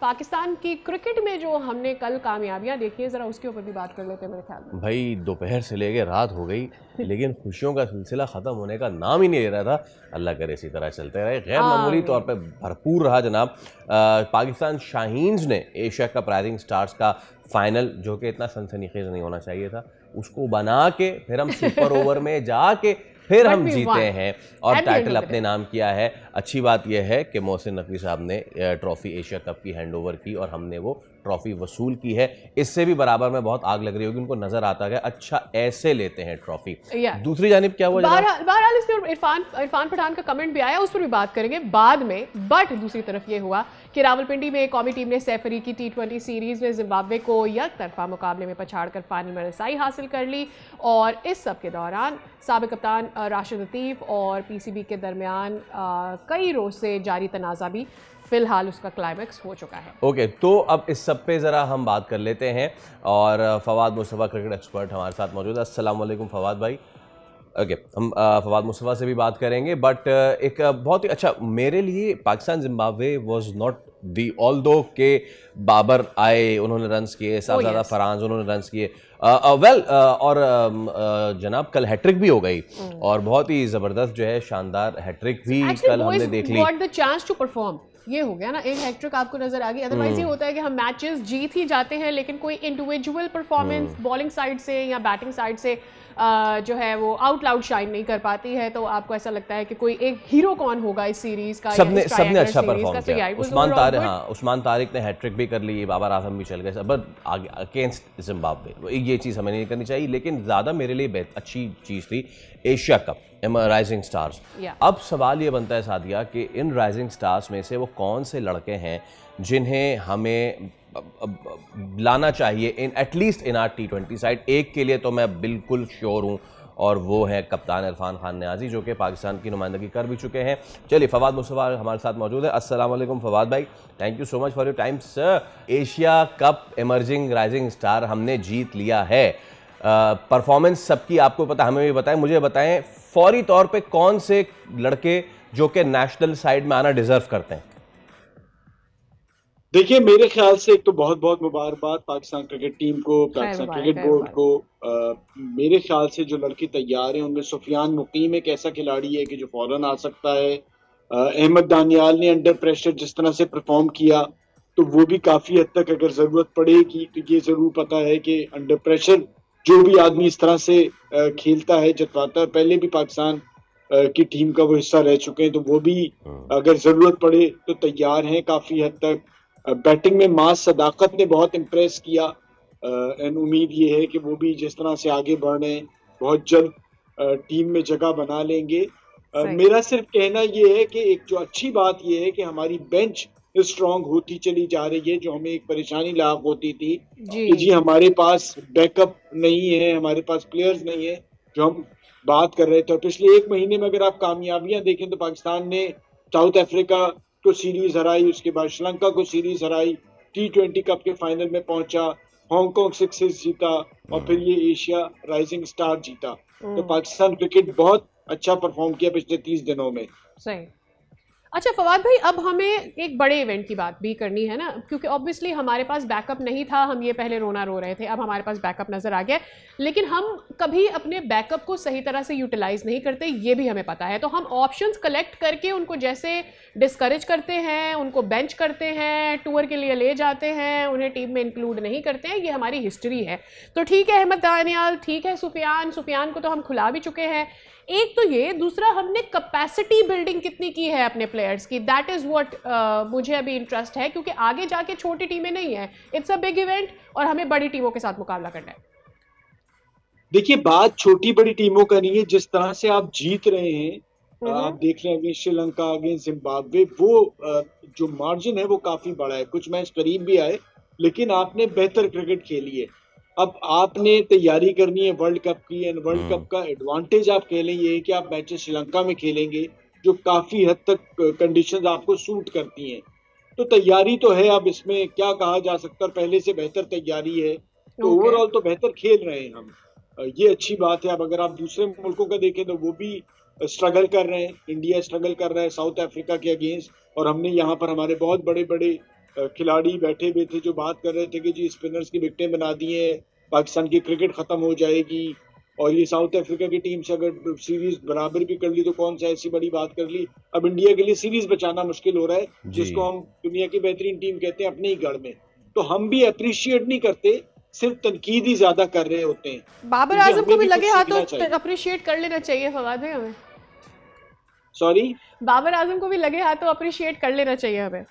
पाकिस्तान की क्रिकेट में जो हमने कल कामयाबियां देखी है, ज़रा उसके ऊपर भी बात कर लेते हैं मेरे ख्याल में। भाई दोपहर से लेके रात हो गई लेकिन खुशियों का सिलसिला ख़त्म होने का नाम ही नहीं ले रहा था। अल्लाह करे इसी तरह चलते रहे। गैर मामूली तौर पे भरपूर रहा जनाब। पाकिस्तान शाहीन्स ने एशिया कप राइजिंग स्टार्स का फाइनल, जो कि इतना सनसनीखेज नहीं होना चाहिए था, उसको बना के फिर हम सुपर ओवर में जाके फिर हम जीते हैं और टाइटल अपने नाम किया है। अच्छी बात यह है कि मोहसिन नकवी साहब ने ट्रॉफी एशिया कप की हैंड ओवर की और हमने वो ट्रॉफी वसूल की है। इससे भी बराबर में बहुत आग लग रही होगी, उनको नजर आता है अच्छा ऐसे लेते हैं ट्रॉफी। दूसरी जानिब क्या हुआ, बहरहाल इसमें इरफान पठान का कमेंट भी आया, उस पर भी बात करेंगे बाद में। बट दूसरी तरफ ये हुआ कि रावलपिंडी में कौमी टीम ने सैफरी की T20 सीरीज में जिम्बाब्वे को यकतरफा मुकाबले में पछाड़कर फाइनल में रसाई हासिल कर ली। और इस सब के दौरान साबिक कप्तान राशिद लतीफ़ और PCB के दरमियान कई रोज से जारी तनाज़ा भी फिलहाल उसका क्लाइमैक्स हो चुका है। ओके, तो अब इस सब पे ज़रा हम बात कर लेते हैं और फवाद मुस्तफ़ा क्रिकेट एक्सपर्ट हमारे साथ मौजूद है। अस्सलाम वालेकुम फवाद भाई। ओके, हम फवाद मुस्तफ़ा से भी बात करेंगे, बट एक बहुत ही अच्छा, मेरे लिए Pakistan Zimbabwe was not the, although के बाबर आए, उन्होंने रन्स किए, साहबजादा फराज उन्होंने रन्स किए, और जनाब कल हैट्रिक भी हो गई और बहुत ही ज़बरदस्त जो है शानदार हैट्रिक भी कल हमने देख ली। Got the chance to perform, ये हो गया ना, एक हैट्रिक आपको नजर आ गई। अदरवाइज ये होता है कि हम मैचेस जीत ही जाते हैं लेकिन कोई इंडिविजुअल परफॉर्मेंस बॉलिंग साइड से या बैटिंग साइड से जो है वो आउट लाउड शाइन नहीं कर पाती है, तो आपको ऐसा लगता है कि कोई एक हीरो कौन होगा इस सीरीज का। सबने अच्छा परफॉर्म किया। उस्मान तारिक ने हैट्रिक भी कर ली, बाबर आजम भी चल गए, बट अगेंस्ट जिम्बाब्वे ये चीज़ हमें नहीं करनी चाहिए। लेकिन ज़्यादा मेरे लिए अच्छी चीज़ थी एशिया कप राइजिंग स्टार्स। अब सवाल ये बनता है सादिया कि इन राइजिंग स्टार्स में से वो कौन से लड़के हैं जिन्हें हमें लाना चाहिए in at least in are T20 side. एक के लिए तो मैं बिल्कुल श्योर हूँ और वो है कप्तान इरफान खान नियाजी, जो कि पाकिस्तान की नुमाइंदगी कर भी चुके हैं। चलिए, फवाद मुस्तफ़ा हमारे साथ मौजूद है। अस्सलाम वालेकुम फवाद भाई, thank you so much for your time sir. Asia cup emerging rising star हमने जीत लिया है। परफॉर्मेंस सबकी आपको पता, हमें भी बताएं, मुझे बताएं फौरी तौर पे कौन से लड़के जो कि नेशनल साइड में आना डिजर्व करते हैं। देखिए, मेरे ख्याल से एक तो बहुत बहुत मुबारकबाद पाकिस्तान क्रिकेट टीम को, पाकिस्तान क्रिकेट बोर्ड को। मेरे ख्याल से जो लड़के तैयार हैं उनमें सुफियान मुकीम एक ऐसा खिलाड़ी है कि जो फौरन आ सकता है। अहमद दानियाल ने अंडर प्रेशर जिस तरह से परफॉर्म किया तो वो भी काफी हद तक अगर जरूरत पड़ेगी तो ये जरूर पता है कि अंडर प्रेशर जो भी आदमी इस तरह से खेलता है, जतवाता है, पहले भी पाकिस्तान की टीम का वो हिस्सा रह चुके हैं, तो वो भी अगर जरूरत पड़े तो तैयार हैं काफी हद तक। बैटिंग में मास सदाकत ने बहुत इम्प्रेस किया एंड उम्मीद ये है कि वो भी जिस तरह से आगे बढ़ रहे हैं बहुत जल्द टीम में जगह बना लेंगे। मेरा सिर्फ कहना ये है कि एक जो अच्छी बात ये है कि हमारी बेंच स्ट्रांग होती चली जा रही है, जो हमें एक परेशानी लायक होती थी कि जी हमारे पास बैकअप नहीं है, हमारे पास प्लेयर्स नहीं है, जो हम बात कर रहे थे। पिछले एक महीने में अगर आप कामयाबियां देखें तो पाकिस्तान ने साउथ अफ्रीका को सीरीज हराई, उसके बाद श्रीलंका को सीरीज हराई, T20 कप के फाइनल में पहुंचा, हांगकांग 6 जीता और फिर ये एशिया राइजिंग स्टार जीता। तो पाकिस्तान क्रिकेट बहुत अच्छा परफॉर्म किया पिछले 30 दिनों में। सही। अच्छा फवाद भाई, अब हमें एक बड़े इवेंट की बात भी करनी है ना, क्योंकि ऑब्वियसली हमारे पास बैकअप नहीं था, हम ये पहले रोना रो रहे थे, अब हमारे पास बैकअप नज़र आ गया, लेकिन हम कभी अपने बैकअप को सही तरह से यूटिलाइज नहीं करते, ये भी हमें पता है। तो हम ऑप्शंस कलेक्ट करके उनको जैसे डिस्करेज करते हैं, उनको बेंच करते हैं, टूर के लिए ले जाते हैं, उन्हें टीम में इंक्लूड नहीं करते हैं, ये हमारी हिस्ट्री है। तो ठीक है अहमद दानियाल, ठीक है सुफियान को तो हम खुला भी चुके हैं। एक तो ये, दूसरा हमने कैपेसिटी बिल्डिंग कितनी की है अपने प्लेयर्स की, दैट इज व्हाट मुझे अभी इंटरेस्ट है, क्योंकि आगे जाके छोटी टीमें नहीं है, इट्स अ बिग इवेंट और हमें बड़ी टीमों के साथ मुकाबला करना है। देखिए, बात छोटी बड़ी टीमों का नहीं है, जिस तरह से आप जीत रहे हैं, आप देख रहे हैं अगेंस्ट श्रीलंका, अगेंस्ट जिम्बाब्वे, वो जो मार्जिन है वो काफी बड़ा है। कुछ मैच करीब भी आए लेकिन आपने बेहतर क्रिकेट खेली है। अब आपने तैयारी करनी है वर्ल्ड कप की, एंड वर्ल्ड कप का एडवांटेज आप कह लें ये है कि आप मैचेस श्रीलंका में खेलेंगे जो काफी हद तक कंडीशंस आपको सूट करती हैं। तो तैयारी तो है, अब इसमें क्या कहा जा सकता है, पहले से बेहतर तैयारी है, तो ओवरऑल तो बेहतर खेल रहे हैं हम, ये अच्छी बात है। अब अगर आप दूसरे मुल्कों का देखें तो वो भी स्ट्रगल कर रहे हैं, इंडिया स्ट्रगल कर रहा है साउथ अफ्रीका के अगेंस्ट, और हमने यहाँ पर हमारे बहुत बड़े बड़े खिलाड़ी बैठे हुए थे जो बात कर रहे थे कि जी स्पिनर्स की विकेटें बना दी हैं, पाकिस्तान की क्रिकेट खत्म हो जाएगी, और ये साउथ अफ्रीका की टीम से अगर सीरीज बराबर भी कर ली तो कौन सा ऐसी बड़ी बात कर ली। अब इंडिया के लिए सीरीज बचाना मुश्किल हो रहा है, जिसको हम दुनिया की बेहतरीन टीम कहते हैं अपने ही गढ़ में। तो हम भी अप्रिशिएट नहीं करते, सिर्फ तनकीद ही ज्यादा कर रहे होते हैं। बाबर आजम को भी लगे हाथों अप्रिशिएट कर लेना चाहिए फवाद भाई हमें। सॉरी, बाबर आजम को भी लगे हाथों अप्रिशिएट कर लेना चाहिए हमें।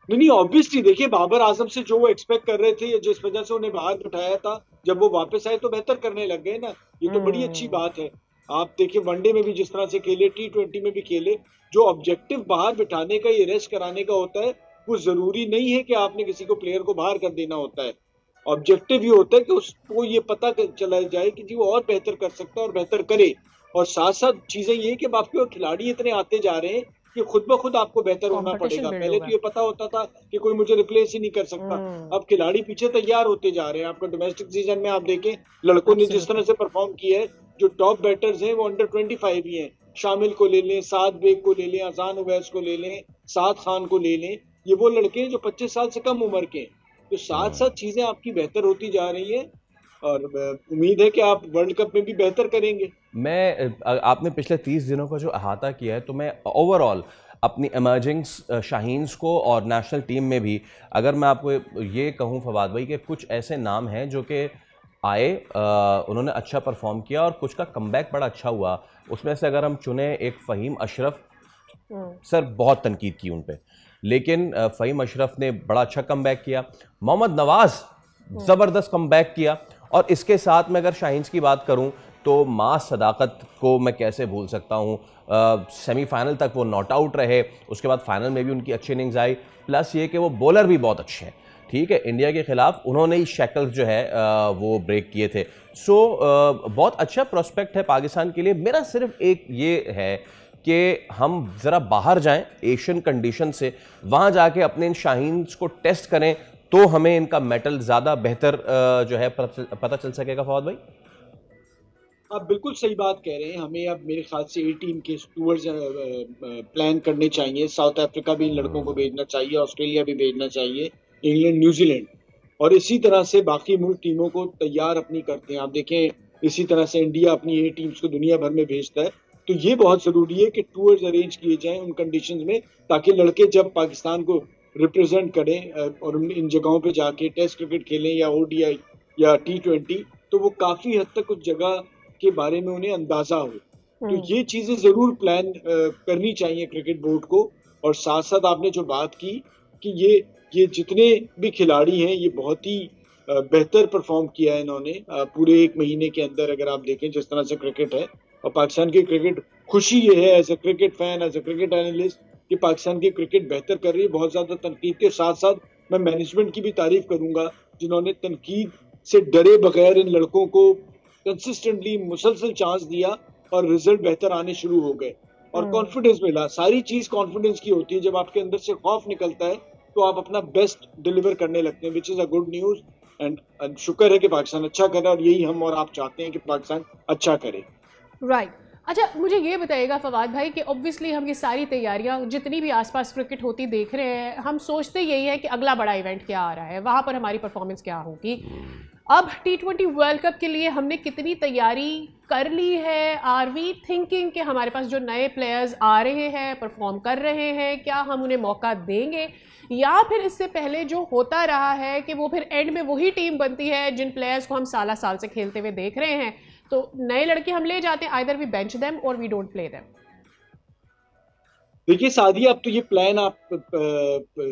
नहीं, ऑब्वियसली देखिए बाबर आजम से जो वो एक्सपेक्ट कर रहे थे, जिस वजह से उन्हें बाहर बिठाया था, जब वो वापस आए तो बेहतर करने लग गए ना। ये तो बड़ी अच्छी बात है। आप देखिए वनडे में भी जिस तरह से खेले, T20 में भी खेले, जो ऑब्जेक्टिव बाहर बिठाने का, ये रेस्ट कराने का होता है, वो जरूरी नहीं है कि आपने किसी को प्लेयर को बाहर कर देना होता है। ऑब्जेक्टिव ये होता है कि उसको ये पता चला जाए कि जी वो और बेहतर कर सकता है और बेहतर करे। और साथ साथ चीजें ये कि आपके खिलाड़ी इतने आते जा रहे हैं कि खुद ब खुद आपको बेहतर होना पड़ेगा। पहले तो ये पता होता था कि कोई मुझे रिप्लेस ही नहीं कर सकता, अब खिलाड़ी पीछे तैयार होते जा रहे हैं। आपका डोमेस्टिक सीजन में आप देखें लड़कों ने जिस तरह से परफॉर्म किया है, जो टॉप बैटर्स हैं वो अंडर 25 ही हैं। शामिल को ले लें, साद बेग को ले लें, अजान उवैस को ले लें, साद खान को ले लें, ये वो लड़के हैं जो 25 साल से कम उम्र के हैं। तो साथ साथ चीजें आपकी बेहतर होती जा रही हैं और उम्मीद है कि आप वर्ल्ड कप में भी बेहतर करेंगे। आपने पिछले 30 दिनों का जो अहाता किया है, तो मैं ओवरऑल अपनी इमर्जिंग शाहीन्स को और नेशनल टीम में भी, अगर मैं आपको ये कहूँ फवाद भाई कि कुछ ऐसे नाम हैं जो कि आए, उन्होंने अच्छा परफॉर्म किया और कुछ का कमबैक बड़ा अच्छा हुआ। उसमें से अगर हम चुने एक फ़हीम अशरफ, सर बहुत तनकीद की उन पर, लेकिन फ़हीम अशरफ ने बड़ा अच्छा कमबैक किया। मोहम्मद नवाज़ ज़बरदस्त कमबैक किया। और इसके साथ में अगर शाहीन्स की बात करूं तो मास सदाकत को मैं कैसे भूल सकता हूं। सेमीफाइनल तक वो नॉट आउट रहे, उसके बाद फाइनल में भी उनकी अच्छी इनिंग्स आई, प्लस ये कि वो बॉलर भी बहुत अच्छे हैं। ठीक है, इंडिया के खिलाफ उन्होंने ही शैकल्स जो है वो ब्रेक किए थे। सो बहुत अच्छा प्रोस्पेक्ट है पाकिस्तान के लिए। मेरा सिर्फ एक ये है कि हम ज़रा बाहर जाएं एशियन कंडीशन से, वहाँ जाके अपने इन शाहीन्स को टेस्ट करें, तो हमें इनका मेटल ज़्यादा बेहतर जो है पता चल सकेगा। फवाद भाई आप बिल्कुल सही बात कह रहे हैं। हमें अब मेरे ख्याल से 18 के टूर्स प्लान करने चाहिए। साउथ अफ्रीका भी इन लड़कों को भेजना चाहिए, ऑस्ट्रेलिया भी भेजना चाहिए, इंग्लैंड, न्यूजीलैंड, और इसी तरह से बाकी मुल्क टीमों को तैयार अपनी करते हैं। आप देखें इसी तरह से इंडिया अपनी A टीम्स को दुनिया भर में भेजता है। तो ये बहुत ज़रूरी है कि टूर्स अरेंज किए जाएँ उन कंडीशंस में, ताकि लड़के जब पाकिस्तान को रिप्रेजेंट करें और इन जगहों पे जाके टेस्ट क्रिकेट खेलें या ODI या T20, तो वो काफ़ी हद तक उस जगह के बारे में उन्हें अंदाजा हो। तो ये चीज़ें ज़रूर प्लान करनी चाहिए क्रिकेट बोर्ड को। और साथ साथ आपने जो बात की कि ये जितने भी खिलाड़ी हैं, ये बहुत ही बेहतर परफॉर्म किया है इन्होंने पूरे एक महीने के अंदर। अगर आप देखें जिस तरह से क्रिकेट है, और पाकिस्तान की क्रिकेट, खुशी ये है as a cricket fan, as a cricket analyst, कि पाकिस्तान की क्रिकेट बेहतर कर रही है। बहुत ज़्यादा तनकीद के साथ साथ मैं मैनेजमेंट की भी तारीफ करूंगा, जिन्होंने तनकीद से डरे बगैर इन लड़कों को कंसिस्टेंटली मुसलसल चांस दिया और रिजल्ट बेहतर आने शुरू हो गए और कॉन्फिडेंस मिला। सारी चीज कॉन्फिडेंस की होती है। जब आपके अंदर से खौफ निकलता है तो आप अपना बेस्ट डिलीवर करने लगते हैं, which is a good news. And शुक्र है कि पाकिस्तान अच्छा कर रहा है, और यही हम और आप चाहते हैं कि पाकिस्तान अच्छा करे। राइट। अच्छा, मुझे ये बताइएगा फवाद भाई कि ऑब्वियसली हम ये सारी तैयारियां जितनी भी आसपास क्रिकेट होती देख रहे हैं, हम सोचते यही है कि अगला बड़ा इवेंट क्या आ रहा है, वहाँ पर हमारी परफॉर्मेंस क्या होगी। अब T20 वर्ल्ड कप के लिए हमने कितनी तैयारी कर ली है? आर वी थिंकिंग कि हमारे पास जो नए प्लेयर्स आ रहे हैं, परफॉर्म कर रहे हैं, क्या हम उन्हें मौका देंगे, या फिर इससे पहले जो होता रहा है कि वो फिर एंड में वही टीम बनती है जिन प्लेयर्स को हम साल से खेलते हुए देख रहे हैं, तो नए लड़के हम ले जाते हैं, आइदर वी बेंच देम और वी डोंट प्ले देम। देखिए सादिया, अब तो ये प्लान आप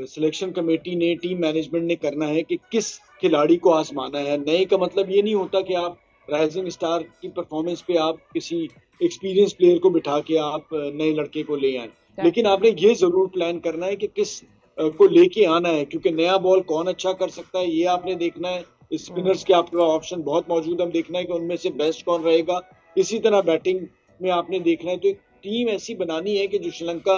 सिलेक्शन कमेटी ने, टीम मैनेजमेंट ने करना है कि किस खिलाड़ी को आजमाना है। नए का मतलब ये नहीं होता कि आप राइजिंग स्टार की परफॉर्मेंस पे आप किसी एक्सपीरियंस प्लेयर को बिठा के आप नए लड़के को ले आए, लेकिन आपने ये जरूर प्लान करना है कि किस को लेके आना है, क्योंकि नया बॉल कौन अच्छा कर सकता है ये आपने देखना है। स्पिनर्स के आपके पास ऑप्शन बहुत मौजूद, हम देखना है कि उनमें से बेस्ट कौन रहेगा। इसी तरह बैटिंग में आपने देखना है, तो एक टीम ऐसी बनानी है कि जो श्रीलंका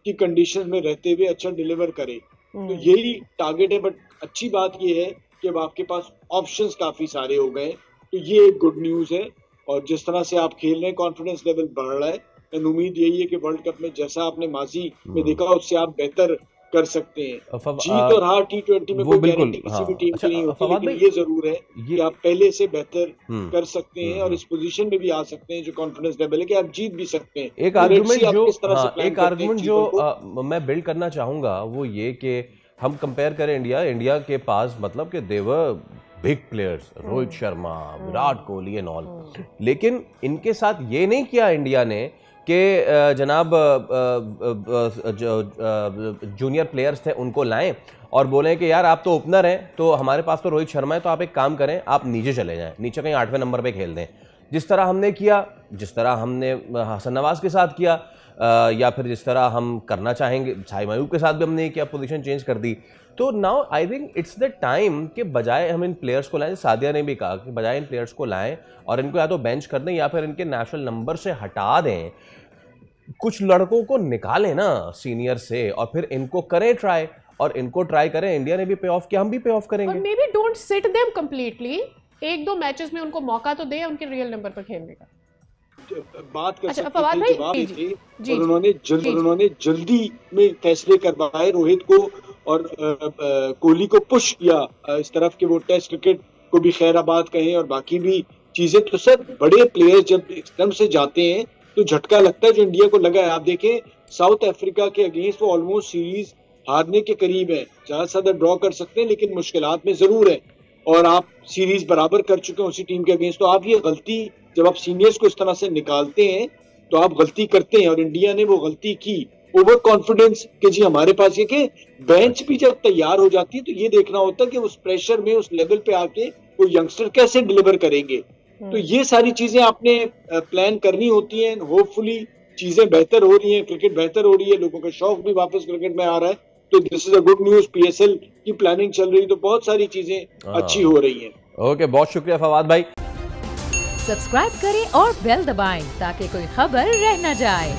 की कंडीशन में रहते हुए अच्छा डिलीवर करे। तो यही टारगेट है। बट अच्छी बात ये है कि अब आपके पास ऑप्शंस काफी सारे हो गए, तो ये एक गुड न्यूज है। और जिस तरह से आप खेल रहे हैं, कॉन्फिडेंस लेवल बढ़ रहा है। एंड उम्मीद यही है कि वर्ल्ड कप में जैसा आपने माजी में देखा उससे आप बेहतर कर सकते हैं। जीत और हार T20 में कोई गारंटी किसी भी टीम की नहीं होती, लेकिन ये जरूर है कि आप पहले से बेहतर कर सकते हैं और इस पोजीशन में भी आ सकते हैं जो कॉन्फिडेंस लेवल है कि आप जीत भी सकते हैं। एक आर्गुमेंट जो मैं बिल्ड करना चाहूंगा वो ये कि हम कंपेयर करें इंडिया के पास मतलब कि they're big players, Rohit Sharma, Virat Kohli and all, लेकिन इनके साथ ये नहीं किया इंडिया ने कि जनाब जूनियर प्लेयर्स थे उनको लाएं और बोलें कि यार आप तो ओपनर हैं, तो हमारे पास तो रोहित शर्मा है, तो आप एक काम करें, आप नीचे चले जाएं, नीचे कहीं 8वें नंबर पे खेल दें, जिस तरह हमने किया, जिस तरह हमने हसन नवाज के साथ किया, या फिर जिस तरह हम करना चाहेंगे शाहिद महबूब के साथ भी हमने किया, पोजीशन चेंज कर दी। तो now I think it's the time कि बजाय हम इन प्लेयर्स को लाएं, सादिया ने भी कहा कि बजाय इन प्लेयर्स को लाएं और इनको या तो बेंच कर दें या फिर इनके नेशनल नंबर से हटा दें, कुछ लड़कों को निकालें ना सीनियर से और फिर इनको करें ट्राई, और इनको ट्राई करें। इंडिया ने भी पे ऑफ किया, हम भी पे ऑफ करेंगे। और may be don't sit them completely, 1-2 matches में उनको मौका तो दें उनके रियल नंबर पर खेलने का। बात कर सकते थे, जवाब थे, और उन्होंने जल्दी में फैसले करवाए, रोहित को और कोहली को पुश किया इस तरफ कि वो टेस्ट क्रिकेट को भी खैराबाद कहें और बाकी भी चीजें। तो सर बड़े प्लेयर्स जब एकदम से जाते हैं तो झटका लगता है, जो इंडिया को लगा है। आप देखें साउथ अफ्रीका के अगेंस्ट वो ऑलमोस्ट सीरीज हारने के करीब है, ज्यादा से ज्यादा ड्रॉ कर सकते हैं लेकिन मुश्किलात में जरूर है, और आप सीरीज बराबर कर चुके हैं उसी टीम के अगेंस्ट। तो आप ये गलती, जब आप सीनियर्स को इस तरह से निकालते हैं तो आप गलती करते हैं, और इंडिया ने वो गलती की। ओवर कॉन्फिडेंस कि जी हमारे पास ये कि बेंच भी जब तैयार हो जाती है तो ये देखना होता है कि उस प्रेशर में, उस लेवल पे आके वो यंगस्टर कैसे डिलीवर करेंगे। तो ये सारी चीजें आपने प्लान करनी होती हैं। होपफुली चीजें बेहतर हो रही हैं, क्रिकेट बेहतर हो रही है, लोगों का शौक भी वापस क्रिकेट में आ रहा है, तो this is a good news. PSL की प्लानिंग चल रही है, तो बहुत सारी चीजें अच्छी हो रही हैं। ओके, बहुत शुक्रिया फवाद भाई। सब्सक्राइब करें और बेल दबाएं ताकि कोई खबर रह न जाए।